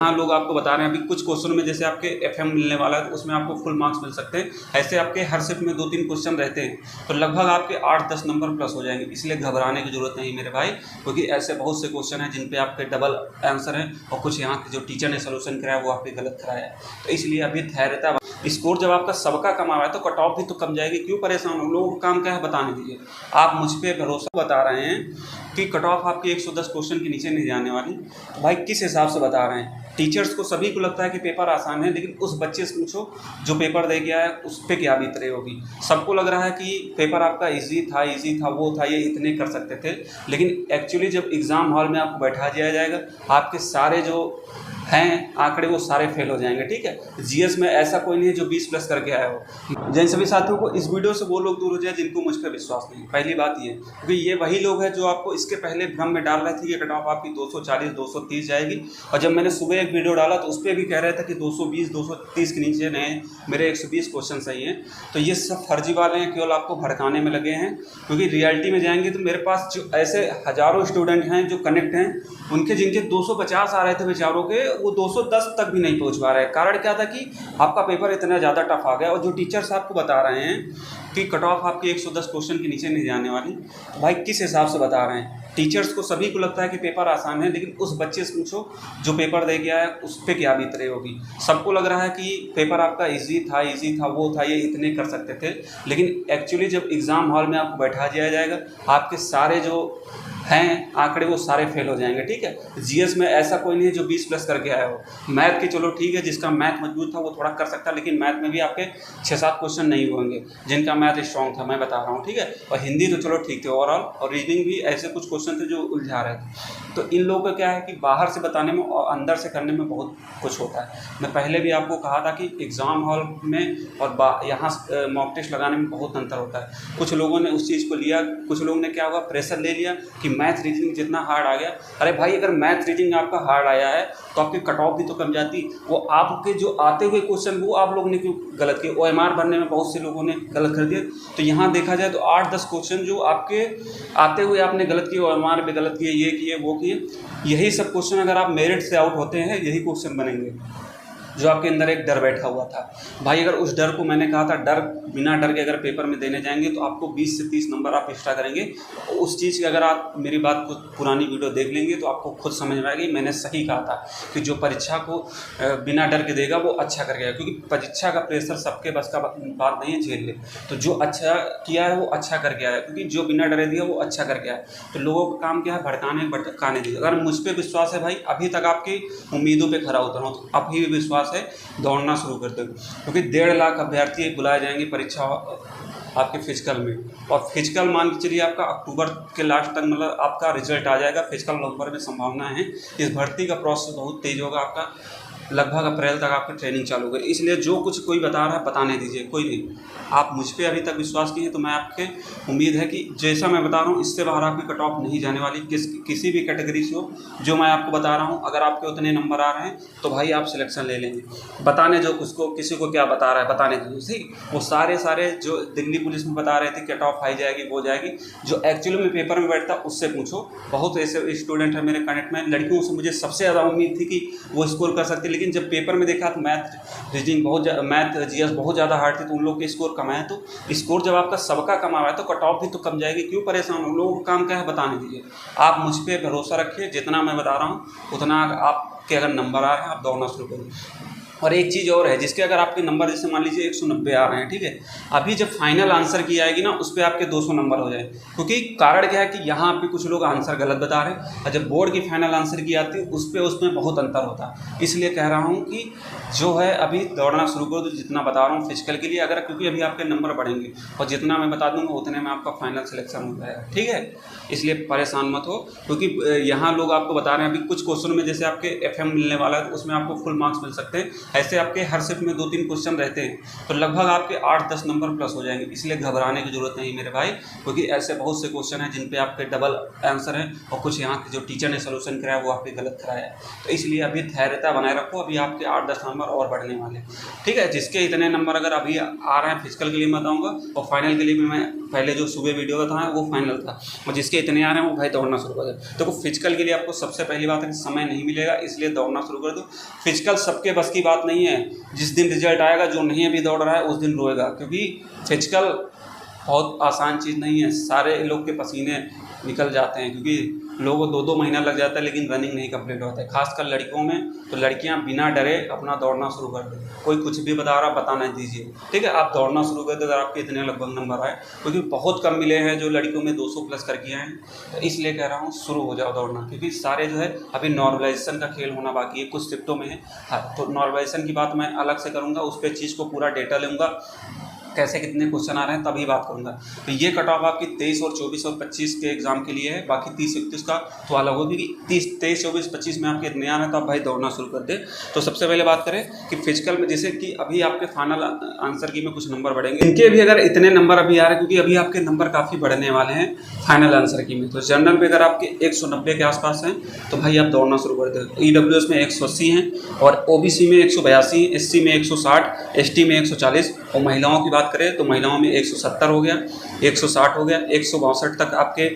हाँ, लोग आपको बता रहे हैं अभी कुछ क्वेश्चन में जैसे आपके एफएम मिलने वाला है तो उसमें आपको फुल मार्क्स मिल सकते हैं। ऐसे आपके हर शिफ्ट में 2-3 क्वेश्चन रहते हैं तो लगभग आपके 8-10 नंबर प्लस हो जाएंगे। इसलिए घबराने की जरूरत नहीं मेरे भाई, क्योंकि ऐसे बहुत से क्वेश्चन हैं जिन पे आपके डबल आंसर हैं और कुछ यहाँ के जो टीचर ने सोल्यूशन कराया वो आपके गलत कराया है। तो इसलिए अभी धैर्यता, स्कोर जब आपका सबका कम आ रहा है तो कट ऑफ भी तो कम जाएगी। क्यों परेशान हो? लोगों का काम क्या है बताने दीजिए। आप मुझ पर भरोसा बता रहे हैं कि कट ऑफ आपकी 110 क्वेश्चन के नीचे नहीं जाने वाली, तो भाई किस हिसाब से बता रहे हैं? टीचर्स को सभी को लगता है कि पेपर आसान है, लेकिन उस बच्चे से पूछो जो पेपर दे गया है उस पर क्या बीत रही होगी। सबको लग रहा है कि पेपर आपका इजी था वो था, ये इतने कर सकते थे, लेकिन एक्चुअली जब एग्ज़ाम हॉल में आपको बैठा दिया जाएगा आपके सारे जो हैं आंकड़े वो सारे फेल हो जाएंगे। ठीक है, जीएस में ऐसा कोई नहीं है जो 20 प्लस करके आया हो। जिन सभी साथियों को इस वीडियो से वो लोग दूर हो जाए जिनको मुझ पर विश्वास नहीं। पहली बात ये, क्योंकि ये वही लोग हैं जो आपको इसके पहले भ्रम में डाल रहे थे कि कट ऑफ आपकी 240-230 जाएगी, और जब मैंने सुबह एक वीडियो डाला तो उस पर भी कह रहे थे कि 220-230 के नीचे नहीं, मेरे 120 क्वेश्चन सही हैं। तो ये सब फर्जी वाले हैं, केवल आपको भड़काने में लगे हैं। क्योंकि रियलिटी में जाएंगे तो मेरे पास जो ऐसे हज़ारों स्टूडेंट हैं जो कनेक्ट हैं, उनके जिनके 250 आ रहे थे बेचारों के, वो 210 तक भी नहीं पहुंच पा रहे हैं। कारण क्या था कि आपका पेपर इतना ज़्यादा टफ आ गया। और जो टीचर्स आपको बता रहे हैं कि कट ऑफ आपकी 110 क्वेश्चन के नीचे नहीं जाने वाली, तो भाई किस हिसाब से बता रहे हैं? टीचर्स को सभी को लगता है कि पेपर आसान है, लेकिन उस बच्चे से पूछो जो पेपर दे गया है उस पर क्या बीत रही होगी। सबको लग रहा है कि पेपर आपका इजी था वो था, ये इतने कर सकते थे, लेकिन एक्चुअली जब एग्ज़ाम हॉल में आपको बैठा दिया जाएगा आपके सारे जो हैं आंकड़े वो सारे फेल हो जाएंगे। ठीक है, जीएस में ऐसा कोई नहीं है जो 20 प्लस करके आया हो। मैथ के चलो ठीक है, जिसका मैथ मजबूत था वो थोड़ा कर सकता है, लेकिन मैथ में भी आपके 6-7 क्वेश्चन नहीं होंगे जिनका मैथ स्ट्रॉन्ग था, मैं बता रहा हूँ। ठीक है, और हिंदी तो चलो ठीक थे ओवरऑल, और रीजनिंग भी ऐसे कुछ क्वेश्चन थे जो उलझा रहे थे। तो इन लोगों का क्या है कि बाहर से बताने में और अंदर से करने में बहुत कुछ होता है। मैं पहले भी आपको कहा था कि एग्ज़ाम हॉल में और यहाँ मॉक टेस्ट लगाने में बहुत अंतर होता है। कुछ लोगों ने उस चीज़ को लिया, कुछ लोगों ने क्या हुआ प्रेशर ले लिया कि मैथ रीजनिंग जितना हार्ड आ गया। अरे भाई, अगर मैथ रीजनिंग आपका हार्ड आया है तो आपकी कट ऑफ भी तो कम जाती। वो आपके जो आते हुए क्वेश्चन वो आप लोगों ने क्यों गलत किए? ओएमआर भरने में बहुत से लोगों ने गलत कर दिया। तो यहाँ देखा जाए तो 8-10 क्वेश्चन जो आपके आते हुए आपने गलत किए, ओएमआर में गलत किए, ये किए वो किए, यही सब क्वेश्चन अगर आप मेरिट से आउट होते हैं यही क्वेश्चन बनेंगे। जो आपके अंदर एक डर बैठा हुआ था भाई, अगर उस डर को, मैंने कहा था डर, बिना डर के अगर पेपर में देने जाएंगे तो आपको 20 से 30 नंबर आप एक्स्ट्रा करेंगे। उस चीज़ की अगर आप मेरी बात को पुरानी वीडियो देख लेंगे तो आपको खुद समझ में आएगी मैंने सही कहा था कि जो परीक्षा को बिना डर के देगा वो अच्छा कर गया। क्योंकि परीक्षा का प्रेशर सबके बस का बात नहीं है झेल ले। तो जो अच्छा किया है वो अच्छा कर गया है, क्योंकि जो बिना डरे दिया वो अच्छा कर गया है। तो लोगों का काम क्या है? भड़काने दीजिए। अगर मुझ पर विश्वास है भाई, अभी तक आपकी उम्मीदों पर खरा उतरा हूँ, तो अभी भी विश्वास है, दौड़ना शुरू कर दो। क्योंकि 1.5 लाख अभ्यर्थी बुलाए जाएंगे परीक्षा आपके फिजिकल में, और फिजिकल मान के चलिए आपका अक्टूबर के लास्ट तक मतलब आपका रिजल्ट आ जाएगा। फिजिकल नवंबर में संभावना है। इस भर्ती का प्रोसेस बहुत तेज होगा आपका, लगभग अप्रैल तक आपकी ट्रेनिंग चालू होगी। इसलिए जो कुछ कोई बता रहा है बताने दीजिए, कोई नहीं। आप मुझ पर अभी तक विश्वास किए तो मैं आपके उम्मीद है कि जैसा मैं बता रहा हूँ इससे बाहर आपकी कट ऑफ नहीं जाने वाली, किसी भी कैटेगरी से हो। जो मैं आपको बता रहा हूँ अगर आपके उतने नंबर आ रहे हैं तो भाई आप सिलेक्शन ले लेंगे। बताने जो उसको किसी को क्या बता रहा है बताने दीजिए। सही, वो सारे जो दिल्ली पुलिस में बता रहे थे कट ऑफ हाई जाएगी वो जाएगी, जो एक्चुअली में पेपर में बैठता उससे पूछो। बहुत ऐसे स्टूडेंट हैं मेरे कनेक्ट में, लड़कियों से मुझे सबसे ज़्यादा उम्मीद थी कि वो स्कोर कर सकती, लेकिन जब पेपर में देखा तो मैथ रीजनिंग मैथ जीएस बहुत ज़्यादा हार्ड थी, तो उन लोग के स्कोर कम आए। तो स्कोर जब आपका सबका कम आ रहा है तो कट ऑफ भी तो कम जाएगी। क्यों परेशान हो? लोगों का काम क्या है बताने दीजिए। आप मुझ पर भरोसा रखिए, जितना मैं बता रहा हूँ उतना आपके अगर नंबर आ रहे हैं आप दौड़ना शुरू करिए। और एक चीज़ और है, जिसके अगर आपके नंबर जैसे मान लीजिए 190 आ रहे हैं, ठीक है, अभी जब फाइनल आंसर की आएगी ना उस पर आपके 200 नंबर हो जाए। क्योंकि कारण क्या है कि यहाँ पे कुछ लोग आंसर गलत बता रहे हैं, और जब बोर्ड की फाइनल आंसर की आती है उसमें बहुत अंतर होता है। इसलिए कह रहा हूँ कि जो है अभी दौड़ना शुरू करो। तो जितना बता रहा हूँ फिजिकल के लिए, अगर क्योंकि अभी आपके नंबर बढ़ेंगे और जितना मैं बता दूँगा उतने में आपका फाइनल सिलेक्शन हो जाएगा। ठीक है, इसलिए परेशान मत हो। क्योंकि यहाँ लोग आपको बता रहे हैं अभी कुछ क्वेश्चन में जैसे आपके एफएम मिलने वाला है तो उसमें आपको फुल मार्क्स मिल सकते हैं। ऐसे आपके हर शिफ्ट में 2-3 क्वेश्चन रहते हैं, तो लगभग आपके 8-10 नंबर प्लस हो जाएंगे। इसलिए घबराने की जरूरत नहीं मेरे भाई, क्योंकि ऐसे बहुत से क्वेश्चन हैं जिन पे आपके डबल आंसर है और कुछ यहाँ के जो टीचर ने सोल्यूशन कराया वो आपके गलत कराया है। तो इसलिए अभी धैर्यता बनाए रखो, अभी आपके 8-10 नंबर और बढ़ने वाले, ठीक है। जिसके इतने नंबर अगर अभी आ रहे हैं फिजिकल के लिए मैं बताऊँगा, और फाइनल के लिए भी मैं पहले जो सुबह वीडियो था वो फाइनल था, और जिसके इतने आ रहे हैं वो भाई दौड़ना शुरू कर दे। तो फिजिकल के लिए आपको सबसे पहली बात है कि समय नहीं मिलेगा, इसलिए दौड़ना शुरू कर दो। फिजिकल सबके बस की बात नहीं है, जिस दिन रिजल्ट आएगा जो नहीं अभी दौड़ रहा है उस दिन रोएगा, क्योंकि फिजिकल बहुत आसान चीज़ नहीं है। सारे लोग के पसीने निकल जाते हैं, क्योंकि लोगों को 2-2 महीना लग जाता है लेकिन रनिंग नहीं कंप्लीट होता है, खासकर लड़कियों में। तो लड़कियां बिना डरे अपना दौड़ना शुरू कर दें, कोई कुछ भी बता रहा बताना दीजिए, ठीक है। आप दौड़ना शुरू कर दे अगर आपके इतने लगभग नंबर आए, क्योंकि बहुत कम मिले हैं जो लड़कियों में 200 प्लस करके आए हैं। तो इसलिए कह रहा हूँ शुरू हो जाओ दौड़ना, क्योंकि सारे जो है अभी नॉर्मलाइजेशन का खेल होना बाकी है, कुछ शिफ्टों में है। हाँ, तो नॉर्मलाइजेशन की बात मैं अलग से करूँगा, उस पर चीज़ को पूरा डेटा लूँगा, कैसे कितने क्वेश्चन आ रहे हैं तभी बात करूंगा। तो ये कट ऑफ आपकी 23 और 24 और 25 के एग्जाम के लिए है, बाकी 30-31 का तो अलग होगी कि 23, 24, 25 में आपके इतने आ रहे हैं तो आप भाई दौड़ना शुरू कर दे। तो सबसे पहले बात करें कि फिजिकल में जैसे कि अभी आपके फाइनल आंसर की में कुछ नंबर बढ़ेंगे, इनके भी अगर इतने नंबर अभी आ रहे हैं, क्योंकि अभी आपके नंबर काफ़ी बढ़ने वाले हैं फाइनल आंसर की में। तो जनरल में अगर आपके 190 के आसपास हैं तो भाई आप दौड़ना शुरू कर दे। EWS में 180 हैं और OBC में 182, SC में 160, ST में 140, और महिलाओं की बात करें तो महिलाओं में 170 हो गया, 160 हो गया, 162 तक आपके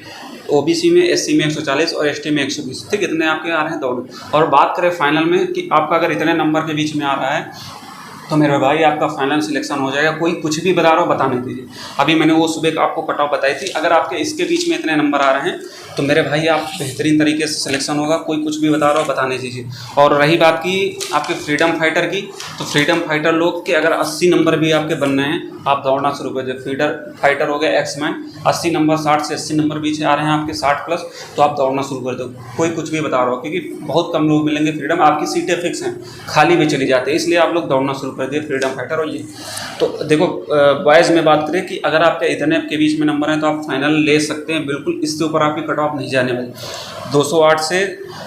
OBC में, SC में 140 और ST में 120, ठीक, इतने आपके आ रहे हैं दौड़। और बात करें फाइनल में कि आपका अगर इतने नंबर के बीच में आ रहा है तो मेरे भाई आपका फाइनल सिलेक्शन हो जाएगा। कोई कुछ भी बता रहा हो बताने दीजिए। अभी मैंने वो सुबह आपको कट ऑफ बताई थी, अगर आपके इसके बीच में इतने नंबर आ रहे हैं तो मेरे भाई आप बेहतरीन तरीके से सिलेक्शन होगा। कोई कुछ भी बता रहा हो बताने दीजिए। और रही बात की आपके फ्रीडम फाइटर की, तो फ्रीडम फाइटर लोग के अगर 80 नंबर भी आपके बनने हैं आप दौड़ना शुरू कर दीजिए। फ्रीडम फाइटर हो गया एक्समैन, 80 नंबर, 60 से 80 नंबर बीच आ रहे हैं आपके 60 प्लस, तो आप दौड़ना शुरू कर दो। कोई कुछ भी बता रहा हो, क्योंकि बहुत कम लोग मिलेंगे फ्रीडम, आपकी सीटें फिक्स हैं, खाली भी चली जाती है, इसलिए आप लोग दौड़ना शुरू कर दिए फ्रीडम फाइटर। और ये तो देखो बॉयज़ में बात करें कि अगर आपके इतने के बीच में नंबर हैं तो आप फाइनल ले सकते हैं बिल्कुल, इससे ऊपर आपकी कट ऑफ नहीं जाने वाली। 208 से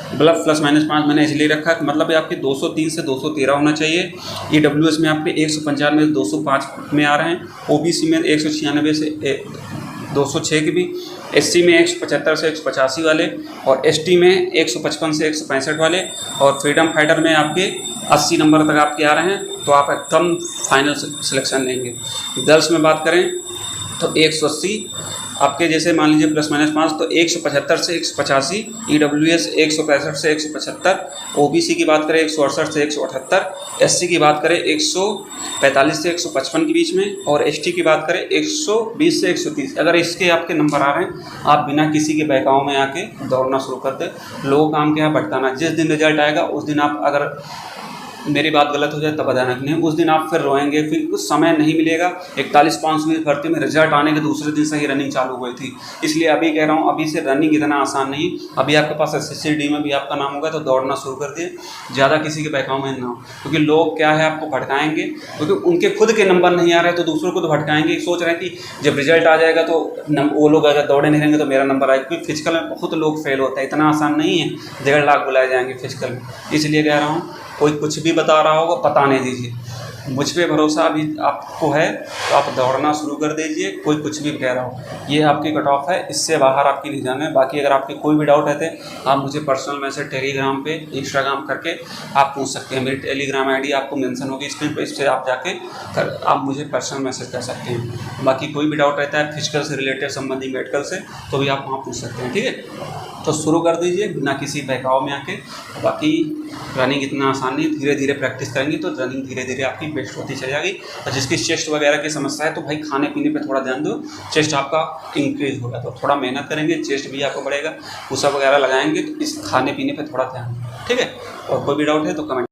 मतलब +-5 मैंने इसलिए रखा कि मतलब आपके 203 से 213 होना चाहिए। EWS में आपके 195 से 205 में आ रहे हैं, OBC में 196 से 206 की भी, SC में 175 से 185 वाले, और ST में 155 से 165 वाले, और फ्रीडम फाइटर में आपके 80 नंबर तक आपके आ रहे हैं, तो आप एकदम फाइनल सिलेक्शन लेंगे। गर्ल्स में बात करें तो 180 आपके, जैसे मान लीजिए +-5 तो 175 से 185, EWS 165 से 175, OBC की बात करें 168 से 178, SC की बात करें 145 से 155 के बीच में, और ST की बात करें 120 से 130। अगर इसके आपके नंबर आ रहे हैं आप बिना किसी के बहकाव में आके दौड़ना शुरू कर दें। लोगों काम क्या है भटकाना, जिस दिन रिजल्ट आएगा उस दिन आप, अगर मेरी बात गलत हो जाए तब बताना कि नहीं, उस दिन आप फिर रोएंगे, फिर कुछ समय नहीं मिलेगा। 41-5 भर्ती में रिजल्ट आने के दूसरे दिन से ही रनिंग चालू हुई थी, इसलिए अभी कह रहा हूँ अभी से रनिंग इतना आसान नहीं। अभी आपके पास SSC-D में भी आपका नाम होगा तो दौड़ना शुरू कर दिए, ज़्यादा किसी के बहकाव में ना हो, क्योंकि लोग क्या है आपको भटकाएंगे, क्योंकि उनके खुद के नंबर नहीं आ रहे तो दूसरों को तो भटकाएंगे। सोच रहे हैं कि जब रिजल्ट आ जाएगा तो वो लोग अगर दौड़े नहीं रहेंगे तो मेरा नंबर आएगा, क्योंकि फिजिकल में बहुत लोग फेल होता है, इतना आसान नहीं है 1.5 लाख बुलाए जाएंगे फिजिकल में। इसलिए कह रहा हूँ कोई कुछ भी बता रहा होगा बताने दीजिए, मुझ पे भरोसा अभी आपको है तो आप दौड़ना शुरू कर दीजिए। कोई कुछ भी कह रहा हो, ये आपकी कट ऑफ है, इससे बाहर आपकी नहीं जाना है। बाकी अगर आपके कोई भी डाउट रहते हैं आप मुझे पर्सनल मैसेज टेलीग्राम पे, इंस्टाग्राम करके आप पूछ सकते हैं। मेरी टेलीग्राम ID आपको मेंशन होगी स्क्रीन पर, इससे आप जाके आप मुझे पर्सनल मैसेज कर सकते हैं। बाकी कोई भी डाउट रहता है फिजिकल से रिलेटेड, संबंधी मेडिकल से, तो भी आप वहाँ पूछ सकते हैं, ठीक है। तो शुरू कर दीजिए बिना किसी बहकाव में आके। बाकी रनिंग इतना आसान नहीं, धीरे धीरे प्रैक्टिस करेंगे तो रनिंग धीरे धीरे आपकी बेस्ट होती चली जाएगी। और जिसकी चेस्ट वगैरह की समस्या है तो भाई खाने पीने पे थोड़ा ध्यान दो, चेस्ट आपका इंक्रीज होगा तो थोड़ा मेहनत करेंगे, चेस्ट भी आपको बढ़ेगा, पुशअप वगैरह लगाएंगे तो इस खाने पीने पे थोड़ा ध्यान, ठीक है। और कोई भी डाउट है तो कमेंट